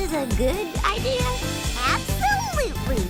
is a good idea? Absolutely!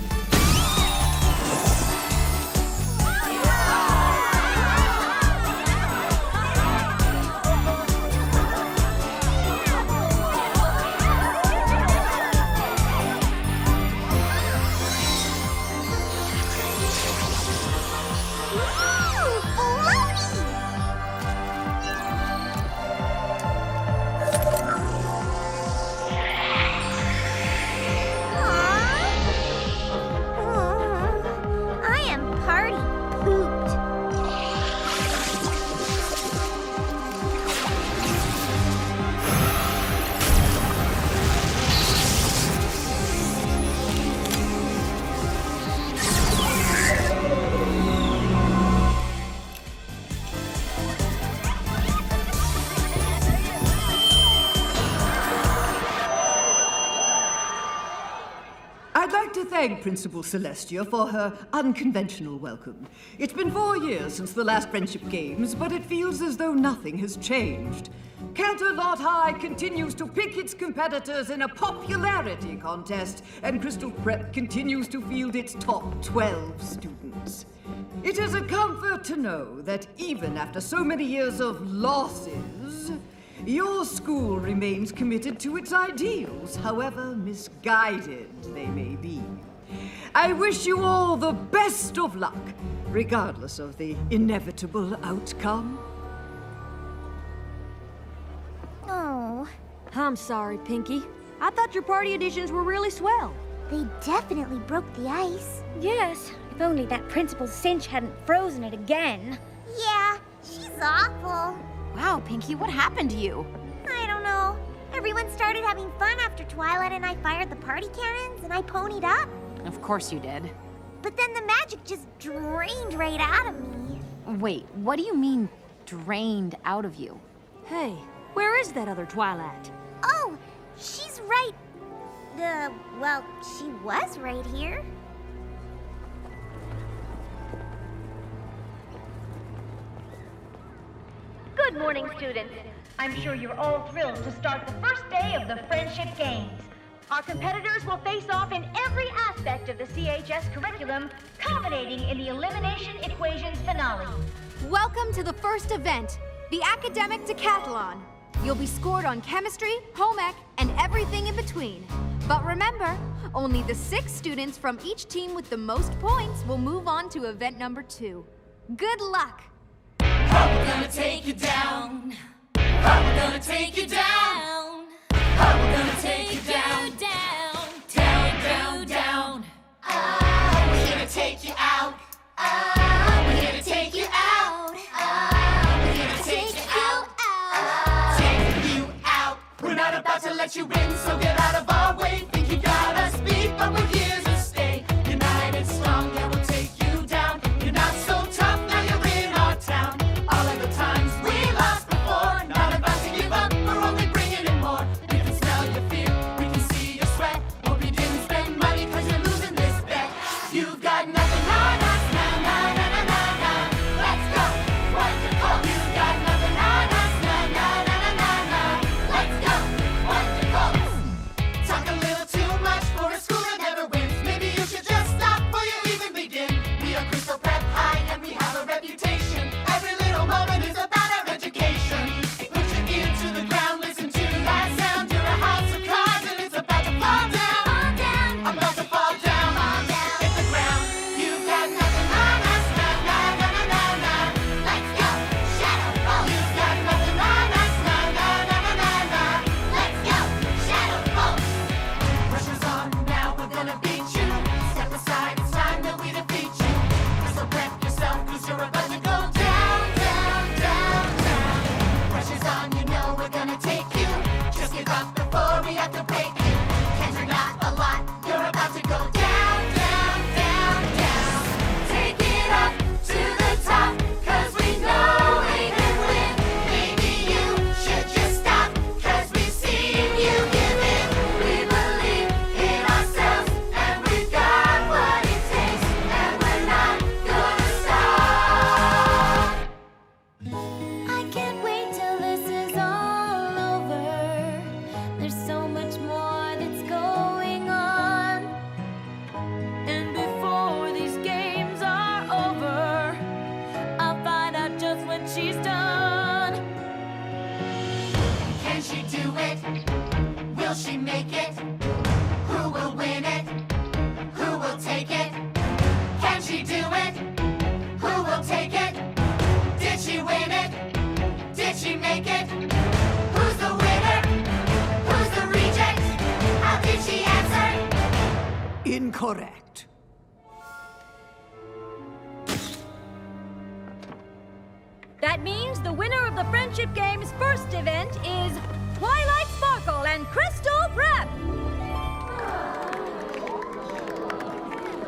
I'd like to thank Principal Celestia for her unconventional welcome. It's been 4 years since the last Friendship Games, but it feels as though nothing has changed. Canterlot High continues to pick its competitors in a popularity contest, and Crystal Prep continues to field its top 12 students. It is a comfort to know that even after so many years of losses, your school remains committed to its ideals, however misguided they may be. I wish you all the best of luck, regardless of the inevitable outcome. Oh. I'm sorry, Pinkie. I thought your party editions were really swell. They definitely broke the ice. Yes, if only that Principal Cinch hadn't frozen it again. Yeah, she's awful. Wow, Pinkie, what happened to you? I don't know. Everyone started having fun after Twilight and I fired the party cannons and I ponied up. Of course you did. But then the magic just drained right out of me. Wait, what do you mean, drained out of you? Hey, where is that other Twilight? Oh, she's right. Well, she was right here. Good morning, students. I'm sure you're all thrilled to start the first day of the Friendship Games. Our competitors will face off in every aspect of the CHS curriculum, culminating in the Elimination Equations finale. Welcome to the first event, the Academic Decathlon. You'll be scored on chemistry, home ec, and everything in between. But remember, only the 6 students from each team with the most points will move on to event number 2. Good luck! We're gonna take you down. We're gonna take you down. We're gonna take you down, down, down, down, down. We're here to take you out. We're here to take you out. We're here to take you out. Take you out. We're not about to let you in, so get out of our way. Think you got us beat, but we're here to stay. United, strong, yeah, we'll take you down. You're not so tough, now you're in our town. All of the times we lost before, not about to give up, we're only bringing in more. We can smell your fear, we can see your sweat. Hope you didn't spend money cause you're losing this bet. You've got nothing on us, nah, nah, nah, nah, nah, nah. Let's go, what you call? You've got nothing on us, nah, nah, nah, nah, nah, nah. Let's go, what you call? Talk a little too much for a school that never wins. Maybe you should just stop before you even begin. We are Crystal Prep High and we have a reputation. Every little moment is about our education. Put your ear to the ground, listen to that sound. You're a house of cards and it's about to fall down. About to fall down. Hit the ground. You've got nothing on us, nah, nah, nah, nah, nah, nah. Let's go, shadow fall. You've got nothing on us, nah, nah, nah, nah, nah, nah. Let's go, shadow fall. Pressure's on now, we're gonna beat you. Step aside, it's time that we defeat you. So prep yourself, cause you're about to go down, down, down, down. Pressure's on, you know we're gonna take you. Just give up before we have to break you. Can't you're not a lot, you're about to go down, down, down, down. Take it up to the top, cause we know we can win. Maybe you should just stop, cause we've seen you give in. We believe in ourselves, and we've got what it takes, and we're not gonna stop. I can't wait till this is all over. There's so much more Will she make it? Who will win it? Who will take it? Can she do it? Who will take it? Did she win it? Did she make it? Who's the winner? Who's the reject? How did she answer? Incorrect. That means the winner of the Friendship Games' first event is Twilight Sparkle and Crystal Prep!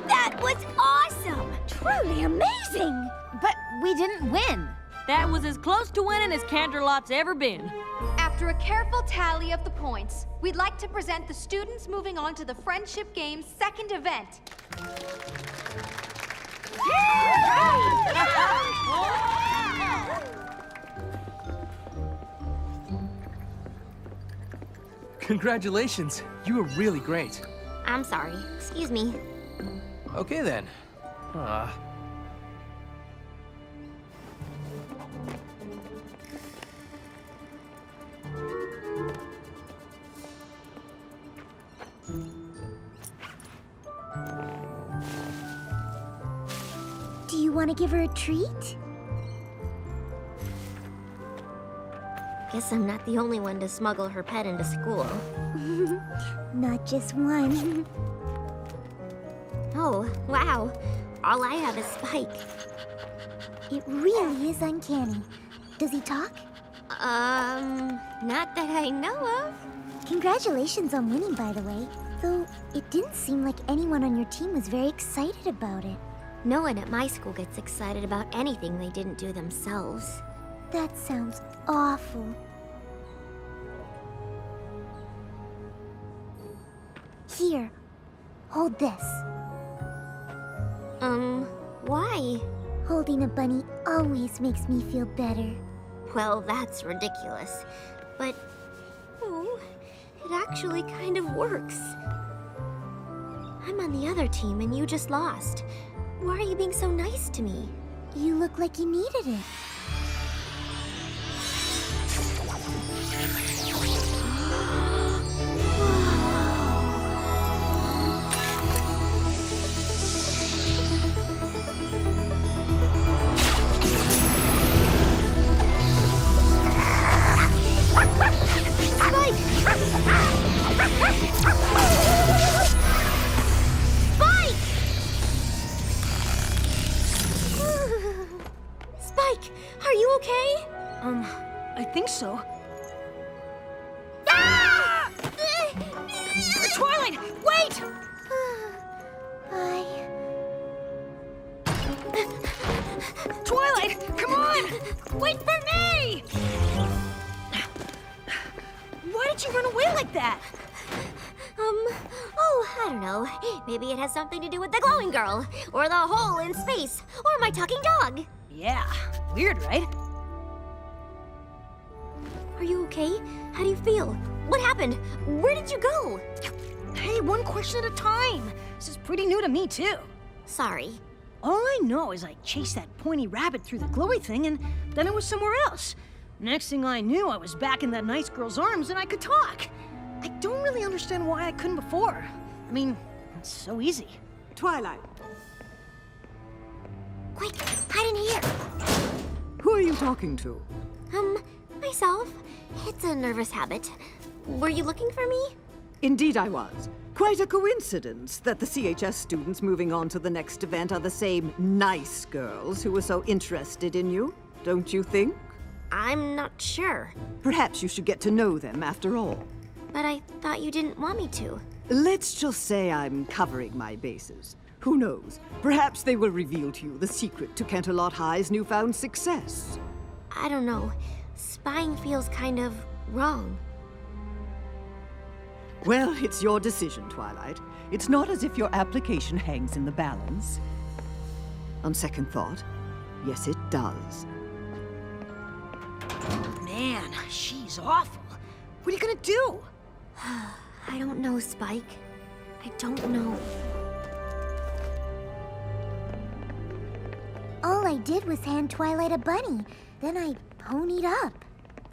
That was awesome! Truly amazing! But we didn't win. That was as close to winning as Canterlot's ever been. After a careful tally of the points, we'd like to present the students moving on to the Friendship Games' second event. Congratulations. You were really great. I'm sorry. Excuse me. Okay then. Do you want to give her a treat? Guess I'm not the only one to smuggle her pet into school. Not just one. Oh, wow. All I have is Spike. It really is uncanny. Does he talk? Not that I know of. Congratulations on winning, by the way. Though it didn't seem like anyone on your team was very excited about it. No one at my school gets excited about anything they didn't do themselves. That sounds awful. Here, hold this. Why? Holding a bunny always makes me feel better. Well, that's ridiculous. But, oh, it actually kind of works. I'm on the other team and you just lost. Why are you being so nice to me? You look like you needed it. Spike, are you okay? I think so. Twilight, wait! Twilight, come on! Wait for me! Why did you run away like that? Oh, I don't know. Maybe it has something to do with the glowing girl, or the hole in space, or my talking dog. Yeah, weird, right? Are you okay? How do you feel? What happened? Where did you go? Hey, one question at a time. This is pretty new to me, too. Sorry. All I know is I chased that pointy rabbit through the glowy thing, and then I was somewhere else. Next thing I knew, I was back in that nice girl's arms, and I could talk. I don't really understand why I couldn't before. I mean, it's so easy. Twilight, Quick, hide in here. who are you talking to? Myself. It's a nervous habit. Were you looking for me? Indeed I was. Quite a coincidence that the CHS students moving on to the next event are the same nice girls who were so interested in you, don't you think? I'm not sure, Perhaps you should get to know them after all. but I thought you didn't want me to. Let's just say I'm covering my bases. Who knows? Perhaps they will reveal to you the secret to Canterlot High's newfound success. I don't know. Spying feels kind of wrong. Well, it's your decision, Twilight. It's not as if your application hangs in the balance. On second thought, yes, it does. Man, she's awful. What are you gonna do? I don't know, Spike. I don't know. All I did was hand Twilight a bunny. Then I ponied up.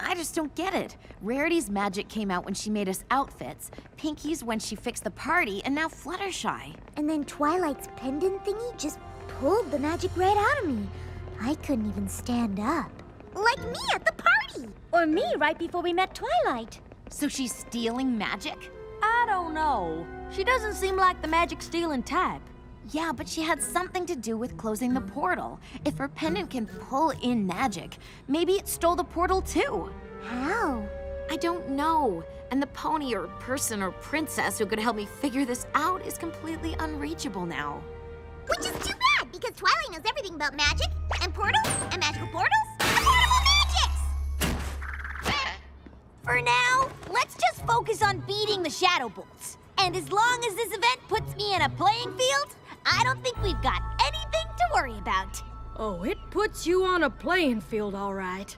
I just don't get it. Rarity's magic came out when she made us outfits, Pinkie's when she fixed the party, and now Fluttershy. And then Twilight's pendant thingy just pulled the magic right out of me. I couldn't even stand up. Like me at the party! Or me right before we met Twilight. So she's stealing magic? I don't know. She doesn't seem like the magic-stealing type. Yeah, but she had something to do with closing the portal. If her pendant can pull in magic, maybe it stole the portal too. How? I don't know. And the pony or person or princess who could help me figure this out is completely unreachable now. Which is too bad, because Twilight knows everything about magic, and portals, and magical portals, and portable magics! For now, let's just focus on beating the Shadow Bolts. And as long as this event puts me in a playing field, I don't think we've got anything to worry about. Oh, it puts you on a playing field, all right.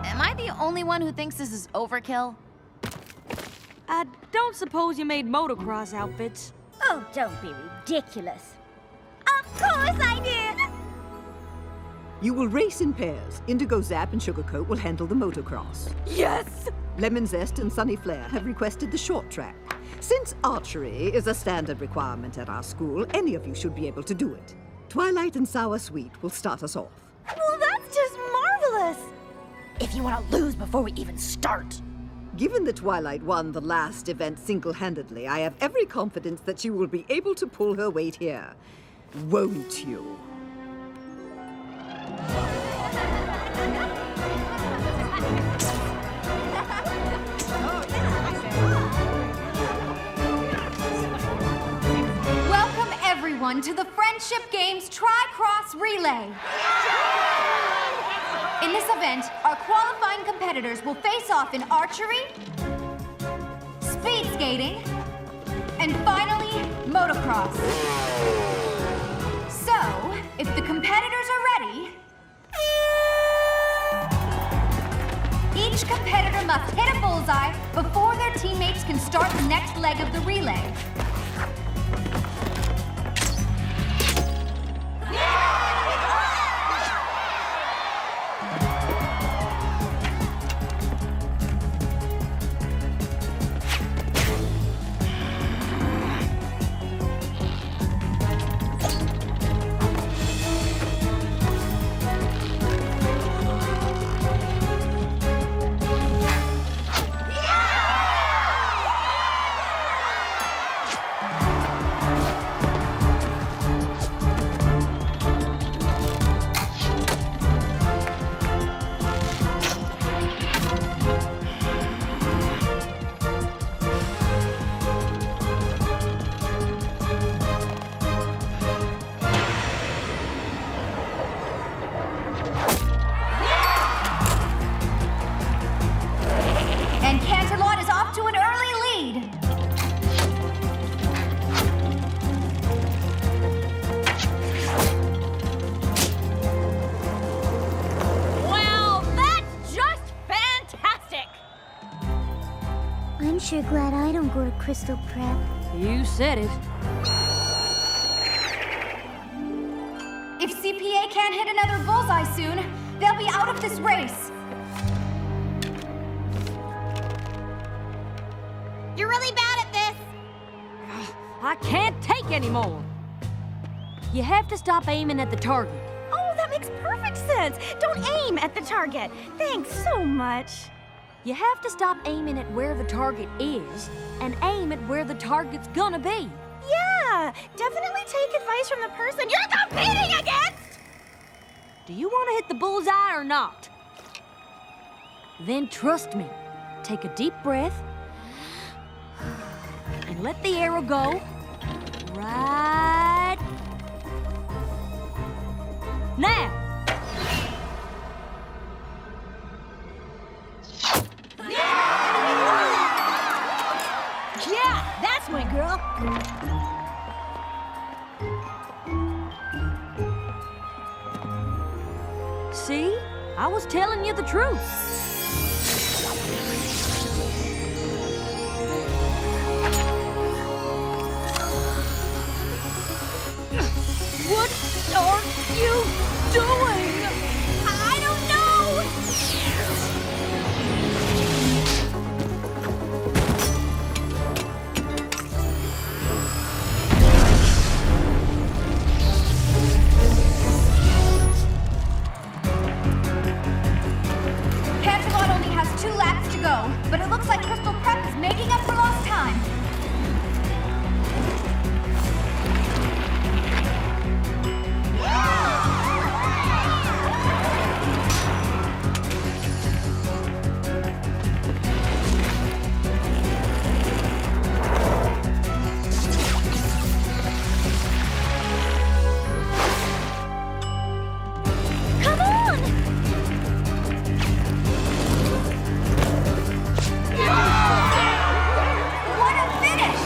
Am I the only one who thinks this is overkill? I don't suppose you made motocross outfits. Oh, don't be ridiculous. Of course I did! You will race in pairs. Indigo Zap and Sugarcoat will handle the motocross. Yes! Lemon Zest and Sunny Flare have requested the short track. Since archery is a standard requirement at our school, any of you should be able to do it. Twilight and Sour Sweet will start us off. Well, that's just marvelous! If you want to lose before we even start. Given that Twilight won the last event single-handedly, I have every confidence that she will be able to pull her weight here. Won't you? Welcome everyone to the Friendship Games Tri-Cross Relay. In this event, our qualifying competitors will face off in archery, speed skating, and finally, motocross. So, if the competitors are ready, each competitor must hit a bullseye before their teammates can start the next leg of the relay. I'm sure glad I don't go to Crystal Prep. You said it. If CPA can't hit another bullseye soon, they'll be out of this race. You're really bad at this. I can't take any more. You have to stop aiming at the target. Oh, that makes perfect sense. Don't aim at the target. Thanks so much. You have to stop aiming at where the target is and aim at where the target's gonna be. Yeah, definitely take advice from the person you're competing against! Do you want to hit the bullseye or not? Then trust me. Take a deep breath and let the arrow go right now. Yeah, that's my girl. See? I was telling you the truth. you doing? I don't know! Canterlot only has 2 laps to go, but it looks like Crystal Prep is making up for lost time. Come on! What a finish!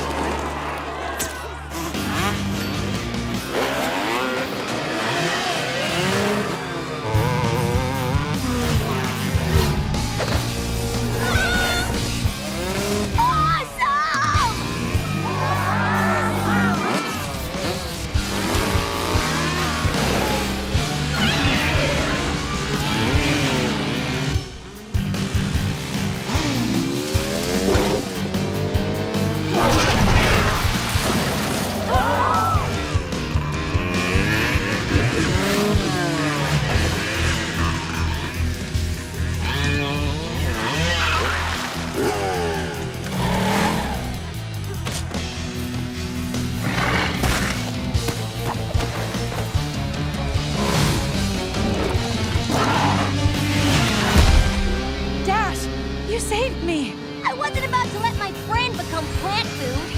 Dash, you saved me. I wasn't about to let my friend become plant food.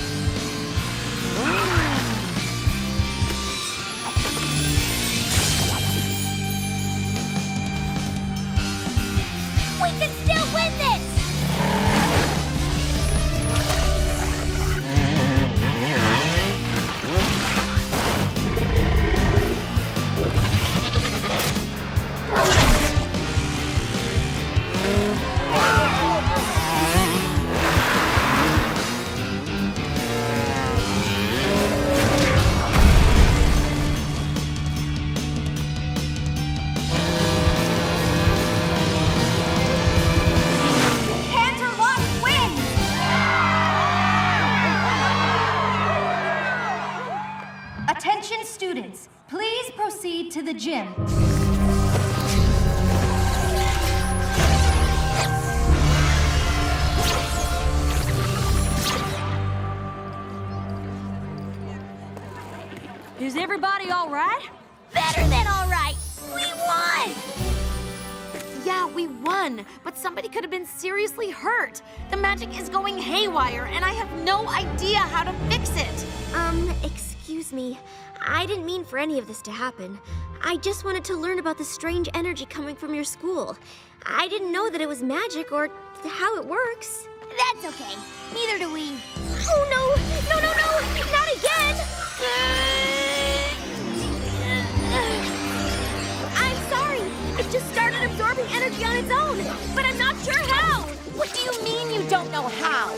We can still win this! Canterlot wins! Attention students, please proceed to the gym. Is everybody all right? Better than all right! We won! Yeah, we won, but somebody could have been seriously hurt. The magic is going haywire, and I have no idea how to fix it. Excuse me. I didn't mean for any of this to happen. I just wanted to learn about the strange energy coming from your school. I didn't know that it was magic or how it works. That's okay. Neither do we. Oh no! No, no, no! Not again! I'm sorry. It just started absorbing energy on its own, but I'm not sure how. What do you mean you don't know how?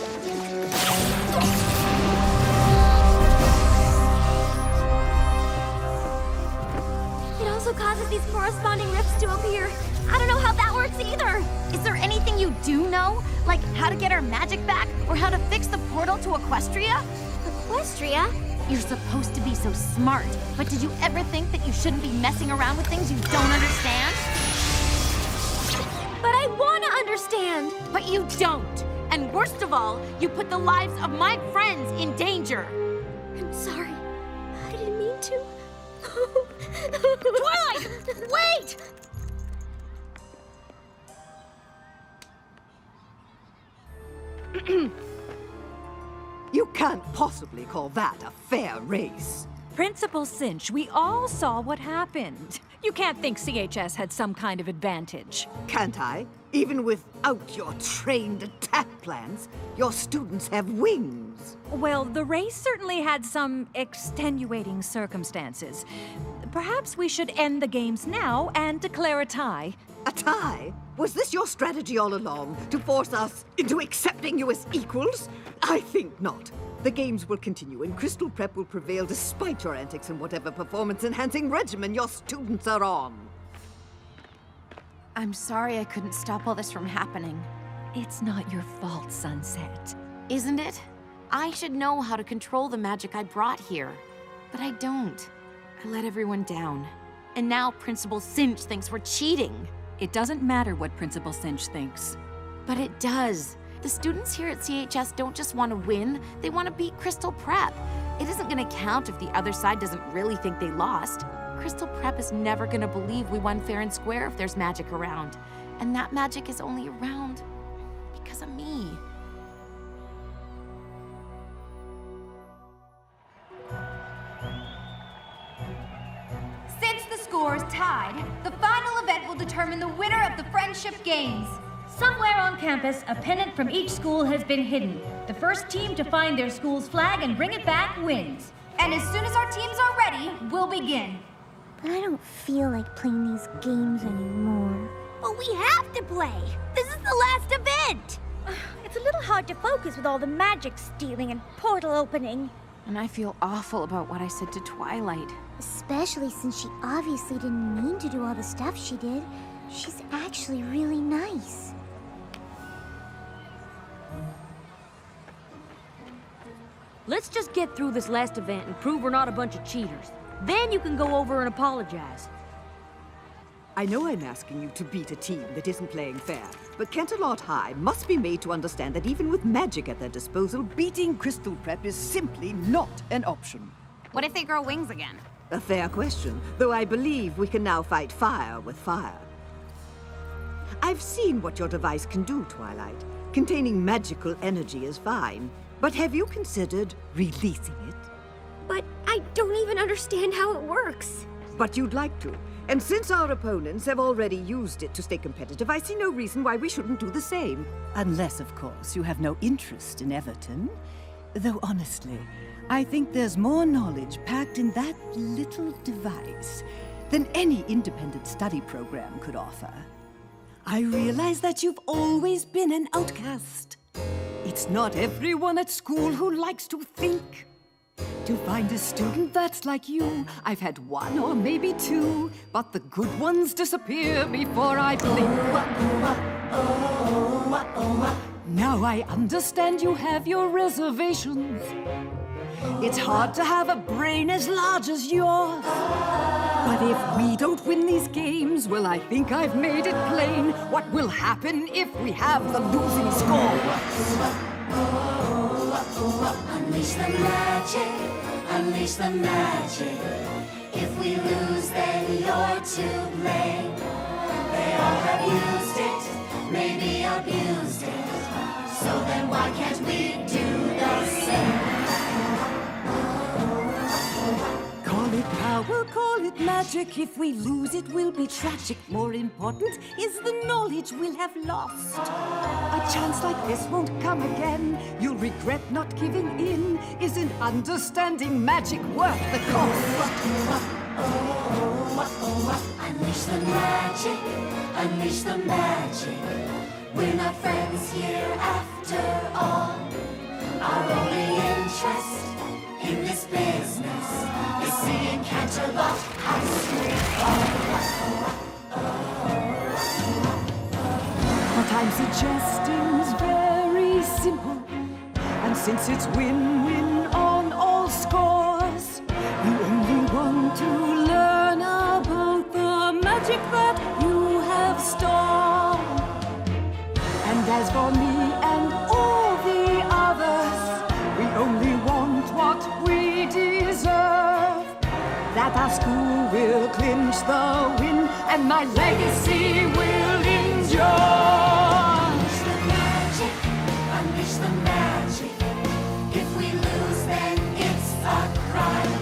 It also causes these corresponding rifts to appear. I don't know how that works either. Is there anything you do know? Like how to get our magic back, or how to fix the portal to Equestria? Equestria? You're supposed to be so smart, but did you ever think that you shouldn't be messing around with things you don't understand? But I want to understand. But you don't. And worst of all, you put the lives of my friends in danger. I'm sorry. I didn't mean to. Twilight! Wait! You can't possibly call that a fair race. Principal Cinch, we all saw what happened. You can't think CHS had some kind of advantage. Can't I? Even without your trained attack plans, your students have wings. Well, the race certainly had some extenuating circumstances. Perhaps we should end the games now and declare a tie. A tie? Was this your strategy all along, to force us into accepting you as equals? I think not. The games will continue, and Crystal Prep will prevail despite your antics and whatever performance-enhancing regimen your students are on. I'm sorry I couldn't stop all this from happening. It's not your fault, Sunset. Isn't it? I should know how to control the magic I brought here. But I don't. I let everyone down. And now Principal Cinch thinks we're cheating. It doesn't matter what Principal Cinch thinks. But it does. The students here at CHS don't just want to win, they want to beat Crystal Prep. It isn't going to count if the other side doesn't really think they lost. Crystal Prep is never going to believe we won fair and square if there's magic around. And that magic is only around because of me. Since the score is tied, the final event will determine the winner of the Friendship Games. Somewhere on campus, a pennant from each school has been hidden. The first team to find their school's flag and bring it back wins. And as soon as our teams are ready, we'll begin. But I don't feel like playing these games anymore. But we have to play. This is the last event. It's a little hard to focus with all the magic stealing and portal opening. And I feel awful about what I said to Twilight. Especially since she obviously didn't mean to do all the stuff she did. She's actually really nice. Let's just get through this last event and prove we're not a bunch of cheaters. Then you can go over and apologize. I know I'm asking you to beat a team that isn't playing fair, but Canterlot High must be made to understand that even with magic at their disposal, beating Crystal Prep is simply not an option. What if they grow wings again? A fair question, though I believe we can now fight fire with fire. I've seen what your device can do, Twilight. Containing magical energy is fine, but have you considered releasing it? But I don't even understand how it works. But you'd like to. And since our opponents have already used it to stay competitive, I see no reason why we shouldn't do the same. Unless, of course, you have no interest in Everton. Though honestly, I think there's more knowledge packed in that little device than any independent study program could offer. I realize that you've always been an outcast. It's not everyone at school who likes to think. To find a student that's like you, I've had one or maybe two, but the good ones disappear before I blink. Now I understand you have your reservations. It's hard to have a brain as large as yours. But if we don't win these games, well, I think I've made it plain what will happen if we have the losing score. Unleash the magic, unleash the magic. If we lose, then you're to blame. They all have used it, maybe abused it. So then why can't we do the same? Call it power, call it magic. If we lose, it will be tragic. More important is the knowledge we'll have lost. A chance like this won't come again. You'll regret not giving in. Isn't understanding magic worth the cost? Unleash the magic, unleash the magic. We're not friends here after all. Our only interest in this business is seeing Canterlot High What I'm suggesting is very simple. And since it's win-win on all scores, you only want to learn about the magic that you have stored. And as for me and all the others, we only want what we deserve. That our school will clinch the win, and my legacy will endure. Unleash the magic, unleash the magic. If we lose, then it's a crime.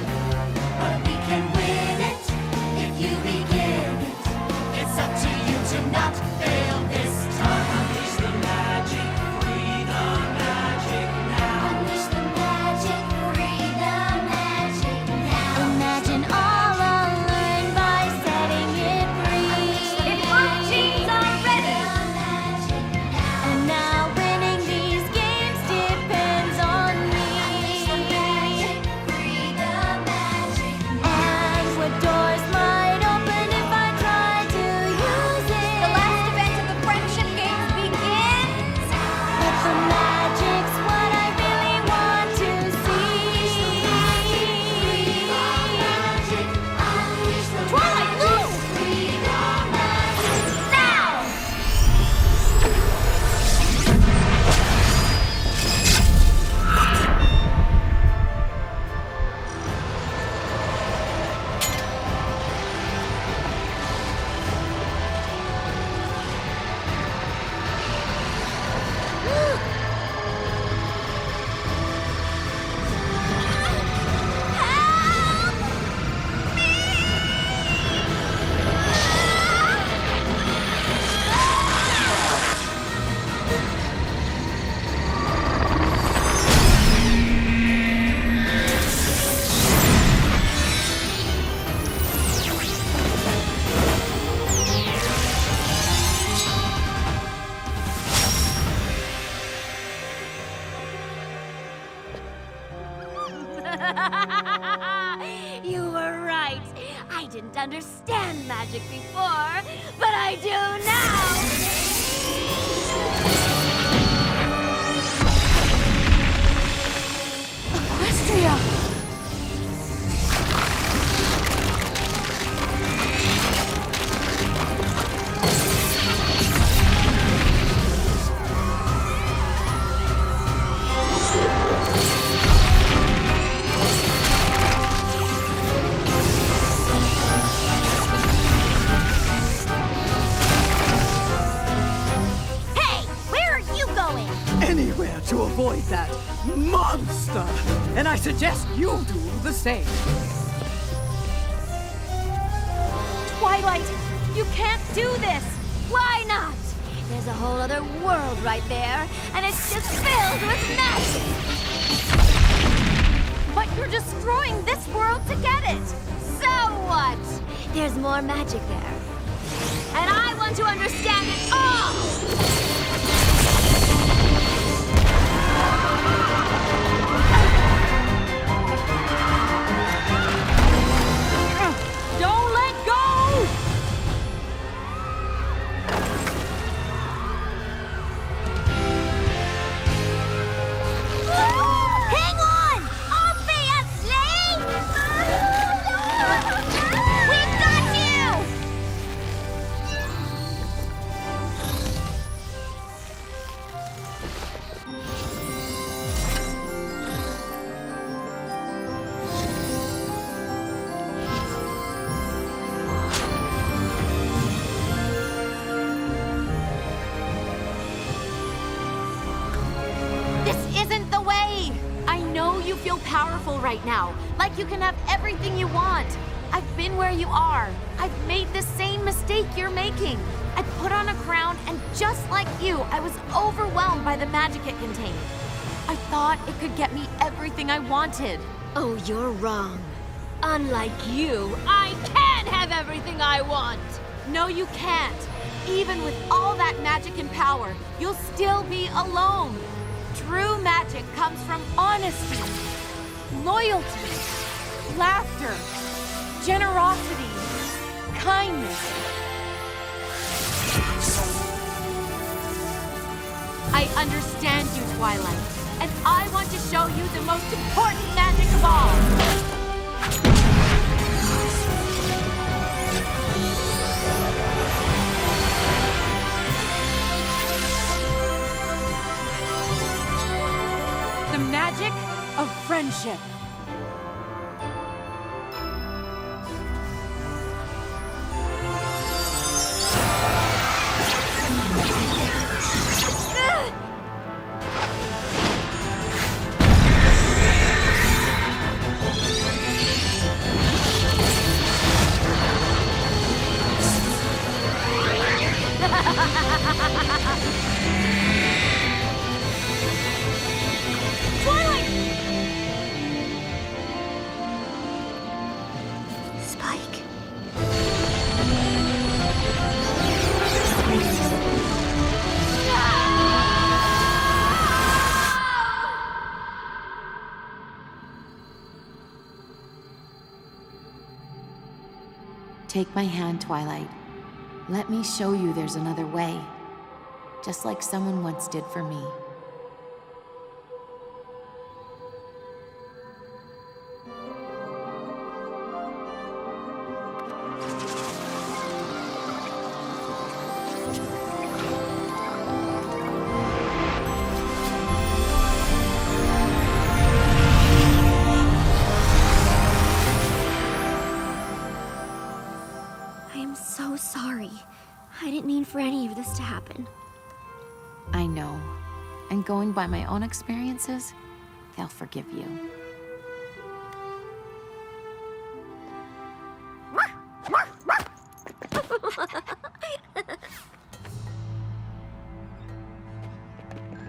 But we can win it if you begin it. It's up to you to not fail this time. Unleash the magic, free the magic now. Unleash the magic, free the magic now. Imagine all unlearned by setting it free. If our team understand magic before, but I do now! Equestria! Anywhere to avoid that monster! And I suggest you do the same. Twilight, you can't do this! Why not? There's a whole other world right there, and it's just filled with magic! But you're destroying this world to get it! So what? There's more magic there. And I want to understand it all! Don't let go! Hang on! Obviously! We've got you! Feel powerful right now, like you can have everything you want. I've been where you are. I've made the same mistake you're making. I put on a crown, and just like you, I was overwhelmed by the magic it contained. I thought it could get me everything I wanted. Oh, you're wrong. Unlike you, I can have everything I want! No, you can't. Even with all that magic and power, you'll still be alone. True magic comes from honesty, loyalty, laughter, generosity, kindness. I understand you, Twilight, and I want to show you the most important magic of all. Magic of friendship. Take my hand, Twilight. Let me show you there's another way. Just like someone once did for me. For any of this to happen. I know. And going by my own experiences, they'll forgive you.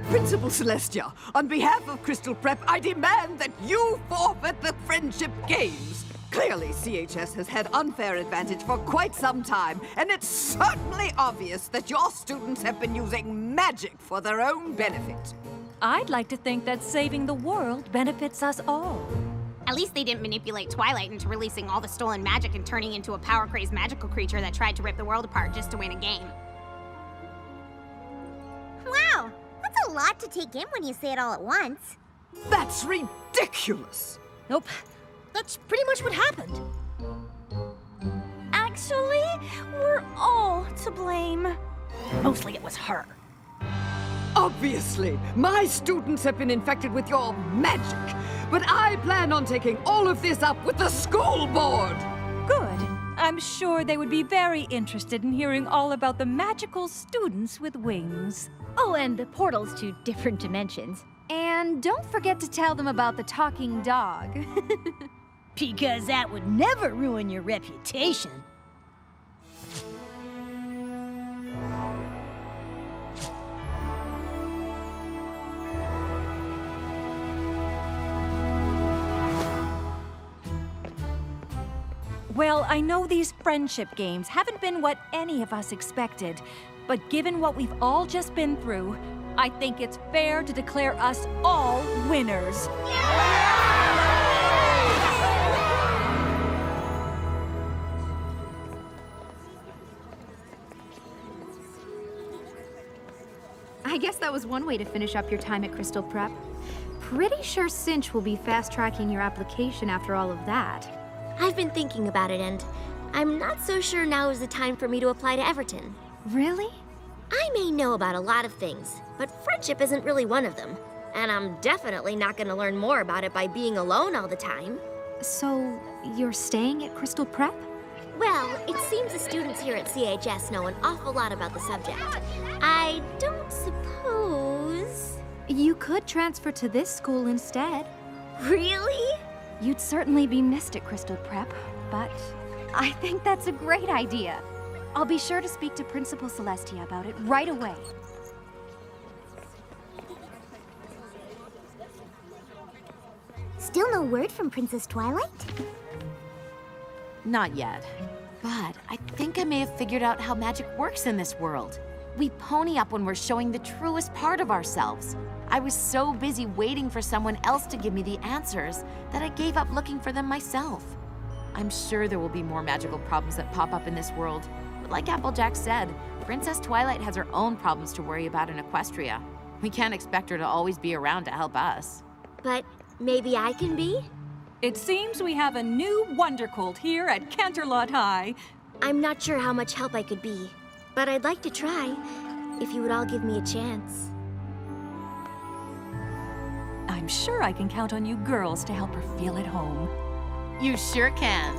Principal Celestia, on behalf of Crystal Prep, I demand that you forfeit the Friendship Games. Clearly, CHS has had unfair advantage for quite some time, and it's certainly obvious that your students have been using magic for their own benefit. I'd like to think that saving the world benefits us all. At least they didn't manipulate Twilight into releasing all the stolen magic and turning into a power-crazed magical creature that tried to rip the world apart just to win a game. Wow, that's a lot to take in when you say it all at once. That's ridiculous! Nope. That's pretty much what happened. Actually, we're all to blame. Mostly it was her. Obviously, my students have been infected with your magic, but I plan on taking all of this up with the school board! Good. I'm sure they would be very interested in hearing all about the magical students with wings. Oh, and the portals to different dimensions. And don't forget to tell them about the talking dog. Because that would never ruin your reputation. Well, I know these friendship games haven't been what any of us expected, but given what we've all just been through, I think it's fair to declare us all winners. I guess that was one way to finish up your time at Crystal Prep. Pretty sure Cinch will be fast-tracking your application after all of that. I've been thinking about it, and I'm not so sure now is the time for me to apply to Everton. Really? I may know about a lot of things, but friendship isn't really one of them. And I'm definitely not going to learn more about it by being alone all the time. So, you're staying at Crystal Prep? Well, it seems the students here at CHS know an awful lot about the subject. I don't suppose... You could transfer to this school instead. Really? You'd certainly be missed at Crystal Prep, but I think that's a great idea. I'll be sure to speak to Principal Celestia about it right away. Still no word from Princess Twilight? Not yet. But I think I may have figured out how magic works in this world. We pony up when we're showing the truest part of ourselves. I was so busy waiting for someone else to give me the answers that I gave up looking for them myself. I'm sure there will be more magical problems that pop up in this world. But like Applejack said, Princess Twilight has her own problems to worry about in Equestria. We can't expect her to always be around to help us. But maybe I can be? It seems we have a new Wondercolt here at Canterlot High. I'm not sure how much help I could be, but I'd like to try, if you would all give me a chance. I'm sure I can count on you girls to help her feel at home. You sure can.